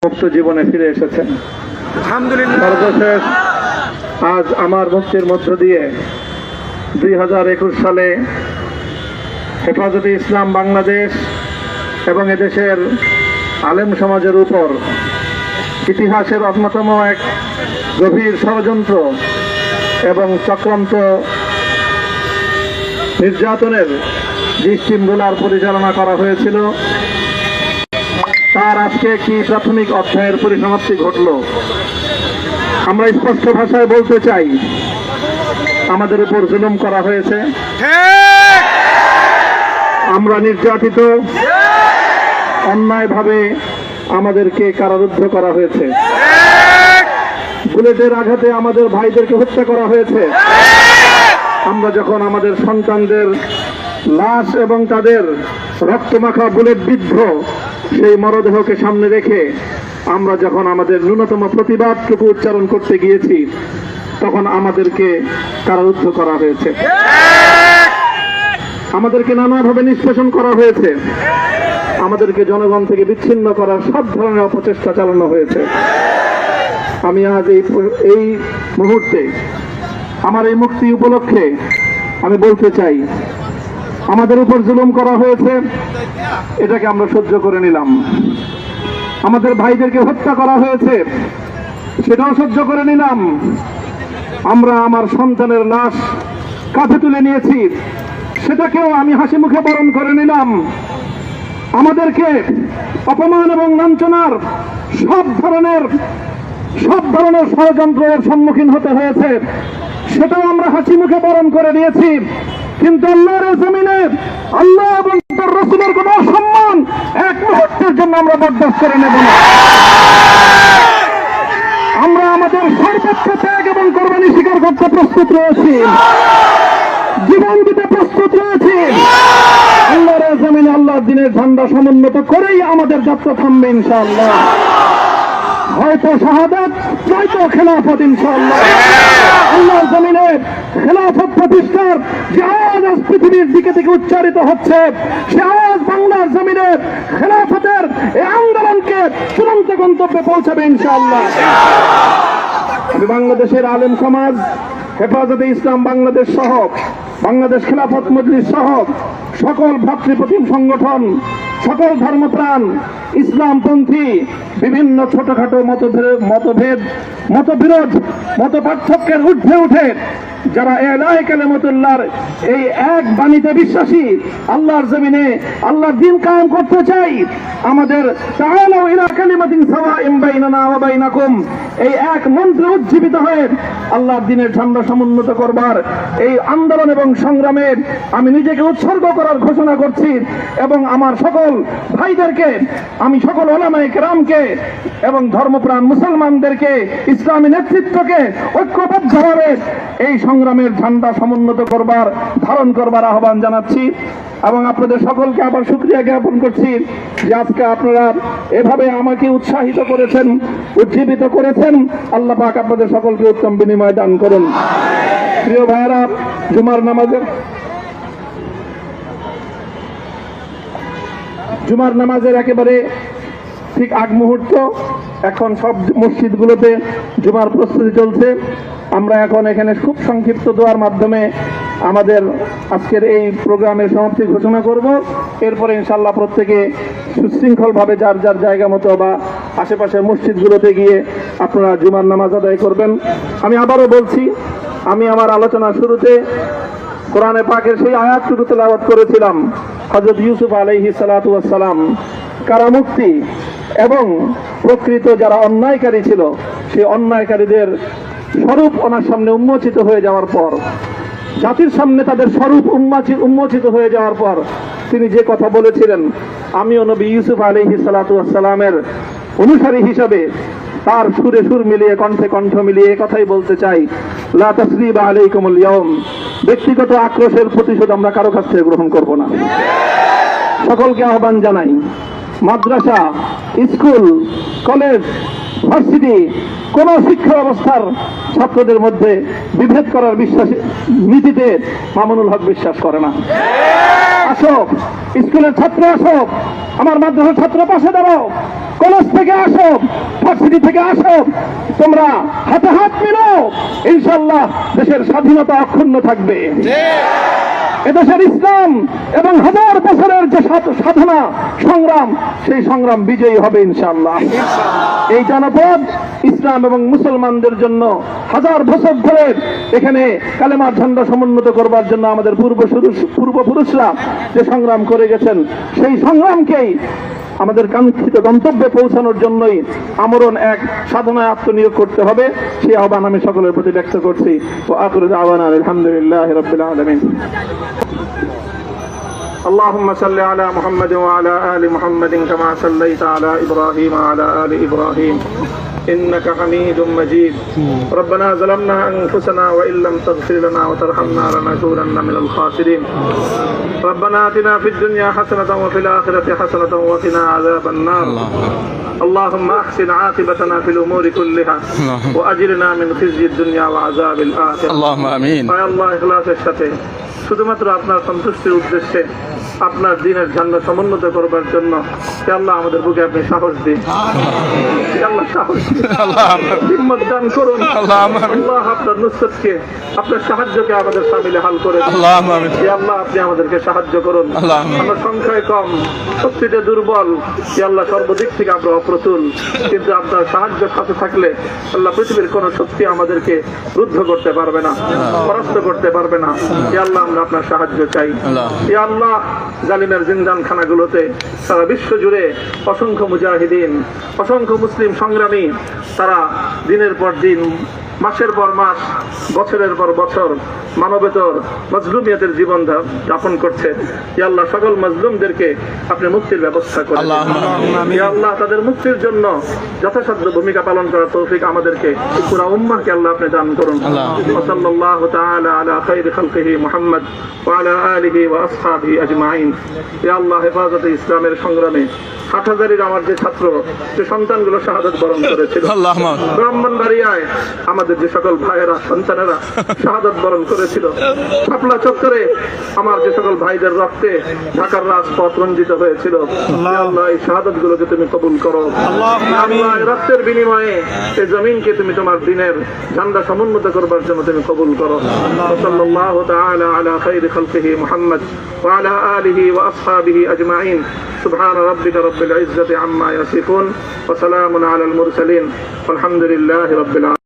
মুক্ত জীবনে ফিরে এসেছেন। আলহামদুলিল্লাহ। সর্বশেষ আজ আমার মুক্তির মধ্য দিয়ে 2021 সালে হেফাজতে ইসলাম বাংলাদেশ এবং এদেশের আলেম সমাজের উপর ইতিহাসের অন্যতম এক গভীর ষড়যন্ত্র এবং চক্রান্ত নির্যাতনের যে স্টিমরোলার পরিচালনা করা হয়েছিল, তার আজকে একটি প্রাথমিক অধ্যায়ের পরিসমাপ্তি ঘটল। আমরা স্পষ্ট ভাষায় বলতে চাই, আমাদের উপর জুলুম করা হয়েছে, আমরা নির্যাতিত, অন্যায়ভাবে আমাদেরকে কারারুদ্ধ করা হয়েছে, বুলেটের আঘাতে আমাদের ভাইদেরকে হত্যা করা হয়েছে। আমরা যখন আমাদের সন্তানদের লাশ এবং তাদের রক্তমাখা বুলেট বিদ্ধ সেই মরদেহকে সামনে রেখে আমরা যখন আমাদের ন্যূনতম প্রতিবাদটুকু উচ্চারণ করতে গিয়েছি, তখন আমাদেরকে কারারুদ্ধ করা হয়েছে, আমাদেরকে নানাভাবে নিষ্পেষণ করা হয়েছে, আমাদেরকে জনগণ থেকে বিচ্ছিন্ন করার সব ধরনের অপচেষ্টা চালানো হয়েছে। আমি আজ এই মুহূর্তে আমার এই মুক্তি উপলক্ষে আমি বলতে চাই, আমাদের উপর জুলুম করা হয়েছে, এটাকে আমরা সহ্য করে নিলাম। আমাদের ভাইদেরকে হত্যা করা হয়েছে, সেটাও সহ্য করে নিলাম। আমরা আমার সন্তানের লাশ কাঁধে তুলে নিয়েছি, সেটাকেও আমি হাসি মুখে বরণ করে নিলাম। আমাদেরকে অপমান এবং লাঞ্ছনার সব ধরনের ষড়যন্ত্রের সম্মুখীন হতে হয়েছে, সেটাও আমরা হাসি মুখে বরণ করে নিয়েছি। কিন্তু আল্লাহর জমিনে আল্লাহ এবং তার রাসূলের কোন সম্মান এক মুহূর্তের জন্য আমরা বরদাস্ত করে নেব না। আমরা আমাদের সর্বোচ্চ ত্যাগ এবং কোরবানি স্বীকার করতে প্রস্তুত রয়েছি, জীবন দিতে প্রস্তুত রয়েছি। আল্লাহর জমিনে আল্লাহর দ্বীনের ঝান্ডা সমুন্নত করেই আমাদের যাত্রা থামবে ইনশাআল্লাহ। হয়তো শাহাদাত, নয়তো খেলাফত ইনশাআল্লাহ। আল্লাহর জমিনে খেলাফত প্রতিষ্ঠার যে আওয়াজ আজ পৃথিবীর দিকে থেকে উচ্চারিত হচ্ছে, সে আওয়াজ বাংলার জমিনে খেলাফতের এই আন্দোলনকে চূড়ান্ত গন্তব্যে পৌঁছাবে ইনশাআল্লাহ। আমি বাংলাদেশের আলেম সমাজ, হেফাজতে ইসলাম বাংলাদেশ সহ বাংলাদেশ খেলাফত মজলিস সহ সকল ভ্রাতৃপ্রতিম সংগঠন, সকল ধর্মপ্রাণ, ইসলামপন্থী বিভিন্ন ছোটখাটো মতভেদ, মতবিরোধ, মত পার্থক্যের ঊর্ধ্বে উঠে যারা এলাহে কালিমাতুল্লাহর এই এক বাণীতে বিশ্বাসী, আল্লাহর জমিনে আল্লাহর দ্বীন কায়েম করতে চাই, আমাদের তাআলাউ ইলা কালিমাতিন সাওয়াইন বাইনানা ওয়া বাইনাকুম এই এক মন্ত্রে উজ্জীবিত হয়ে আল্লাহর দ্বীনের ঝান্ডা সমুন্নত করবার এই আন্দোলন এবং সংগ্রামে আমি নিজেকে উৎসর্গ করার ঘোষণা করছি। এবং আমার সকল ভাইদেরকে, আমি সকল উলামায়ে কেরামকে এবং ধর্মপ্রাণ মুসলমানদেরকে, ইসলামী নেতৃত্বকে ঐক্যবদ্ধভাবে এই সংগ্রামের ঝান্ডা সমুন্নত করবার, ধারণ করবার আহ্বান জানাচ্ছি। এবং আপনাদের সকলকে আবার শুকরিয়া জ্ঞাপন করছি যে আজকে আপনারা এভাবে আমাকে উৎসাহিত করেছেন, উজ্জীবিত করেছেন। আল্লাহ পাক আপনাদের সকলকে উত্তম বিনিময় দান করুন। প্রিয় ভাইয়েরা, জুমার নামাজের একেবারে ঠিক আগ মুহূর্ত, এখন সব মসজিদগুলোতে জুমার প্রস্তুতি চলছে। আমরা এখন এখানে খুব সংক্ষিপ্ত দোয়ার মাধ্যমে আমাদের আজকের এই প্রোগ্রামের সমাপ্তি ঘোষণা করব। এরপরে ইনশাআল্লাহ প্রত্যেকে সুশৃঙ্খলভাবে যার যার জায়গা মতো বা আশেপাশের মসজিদগুলোতে গিয়ে আপনারা জুমার নামাজ আদায় করবেন। আমি আবারও বলছি, আমি আমার আলোচনার শুরুতে কোরআনে পাকের সেই আয়াতটুকু তেলাওয়াত করেছিলাম, হযরত ইউসুফ আলাইহিস সালাতু ওয়াস সালাম কারামুক্তি এবং প্রকৃত যারা অন্যায়কারী ছিল, সেই অন্যায়কারীদের স্বরূপ ওনার সামনে উন্মোচিত হয়ে যাওয়ার পর, জাতির সামনে তাদের স্বরূপ উন্মোচিত হয়ে যাওয়ার পর তিনি যে কথা বলেছিলেন, আমিও নবী ইউসুফ আলাইহিস সালাতু ওয়াস সালামের অনুসারী হিসাবে তার সুরে সুর মিলিয়ে, কণ্ঠে কণ্ঠ মিলিয়ে কথাই বলতে চাই, লা তাসরিবা আলাইকুমুল ইয়াউম। ব্যক্তিগত আক্রোশের প্রতিশোধ আমরা কারো কাছ থেকে গ্রহণ করব না। সকলকে আহ্বান জানাই, মাদ্রাসা, স্কুল, কলেজ, ভার্সিটি কোন শিক্ষা ব্যবস্থার ছাত্রদের মধ্যে বিভেদ করার নীতিতে মামুনুল হক বিশ্বাস করে না। আসো, স্কুলের ছাত্র আসো, আমার মাদ্রাসার ছাত্র পাশে দাঁড়াও, কলেজ থেকে আসো, ভার্সিটি থেকে আসো, তোমরা হাতে হাত মিলাও, ইনশাআল্লাহ দেশের স্বাধীনতা অক্ষুণ্ণ থাকবে। এদেশের ইসলাম এবং হাজার বছরের যে সাধনা সংগ্রাম, সেই সংগ্রাম বিজয়ী হবে ইনশাআল্লাহ। এই জনপদ ইসলাম এবং মুসলমানদের জন্য হাজার বছর ধরে এখানে কালেমার ঝান্ডা সমুন্নত করবার জন্য আমাদের পূর্বপুরুষরা যে সংগ্রাম করে গেছেন, সেই সংগ্রামকেই আমাদের কাঙ্ক্ষিত গন্তব্যে পৌঁছানোর জন্যই আমরণ এক সাধনায় আত্মনিয়োগ করতে হবে। সেই আহ্বান আমি সকলের প্রতি ব্যক্ত করছি। ওয়া আখিরু দাওয়ানা আলহামদুলিল্লাহি রাব্বিল আলামিন। اللهم صل على محمد وعلى آل محمد كما صليت على إبراهيم وعلى آل إبراهيم إنك حميد مجيد. ربنا ظلمنا أنفسنا وإن لم تغفر لنا وترحمنا لنكونن من الخاسرين. ربنا آتنا في الدنيا حسنة وفي الآخرة حسنة وقنا عذاب النار. اللهم أحسن عاقبتنا في الأمور كلها وأجرنا من خزي الدنيا وعذاب الآخرة. اللهم آمين. يا الله ইখলাসের সাথে শুধুমাত্র আপনার সন্তুষ্টির উদ্দেশ্যে আপনার দ্বীনের ঝান্ডা সমুন্নত করবার জন্য আল্লাহ আমাদের বুকে আপনি সাহস দিন, আল্লাহ সাহস দিন, হিম্মত দান করুন। আল্লাহ আপনার নুসরতকে, আপনার সাহায্যকে আমাদের সামিলে হাল করে দিন। আল্লাহ আপনি আমাদেরকে সাহায্য করুন। আমরা সংখ্যায় কম, শক্তিতে দুর্বল, আল্লাহ সর্বদিক থেকে আমরা অপ্রতুল, কিন্তু আপনার সাহায্য সাথে থাকলে আল্লাহ পৃথিবীর কোন শক্তি আমাদেরকে রুদ্ধ করতে পারবে না, পরাস্ত করতে পারবে না। আল্লাহ আমরা আপনার সাহায্য চাই। আল্লাহ জালিমের জিন্দান খানাগুলোতে সারা বিশ্ব জুড়ে অসংখ্য মুজাহিদিন, অসংখ্য মুসলিম সংগ্রামী, তারা দিনের পর দিন, মাসের পর মাস, বছরের পর বছর মানবেতর মজলুমিয়তের জীবন যাপন করছে। ইয়া আল্লাহ সকল মজলুমদেরকে আপনি মুক্তির ব্যবস্থা করেন। ইয়া আল্লাহ তাদের মুক্তির জন্য যথাসাধ্য ভূমিকা পালন করার তৌফিক আমাদেরকে, পুরা উম্মাহকে আল্লাহ আপনি দান করুন। সাল্লাল্লাহু তাআলা আলা খায়রি খালকিহি মুহাম্মদ ওয়া আলা আলিহি ওয়া আসহাবিহি আজমাইন। ইয়া আল্লাহ হেফাজতে ইসলামের সংগ্রামে হাটহাজারীর আমার যে ছাত্র, যে সন্তানগুলো শাহাদাত বরণ করেছিল, ব্রাহ্মণবাড়িয়ায় আমাদের যে সকল ভাইয়েরা, সন্তানেরা শাহাদাত বরণ করেছিল, শাপলা চত্বরে আমার যে সকল ভাইদের রক্তে ঢাকার রাজপথ রঞ্জিত হয়েছিল, আল্লাহ এই শাহাদাত গুলোকে তুমি কবুল করো। আল্লাহ এই রক্তের বিনিময়ে এই জমিনকে তুমি তোমার দ্বীনের ঝান্ডা সমুন্নত করবার জন্য তুমি কবুল করো। সাল্লাল্লাহু তাআলা আলা খায়রি খালকিহি মুহাম্মদ ওয়া আলা আলিহি ওয়া আসহাবিহি আজমাইন। সুবহান রাব্বিকা রাব্বিল ইজ্জাতি আম্মা ইয়াসিফুন ওয়া সালামুন আলাল মুরসালিন ওয়ালহামদুলিল্লাহি রাব্বিল আলামিন।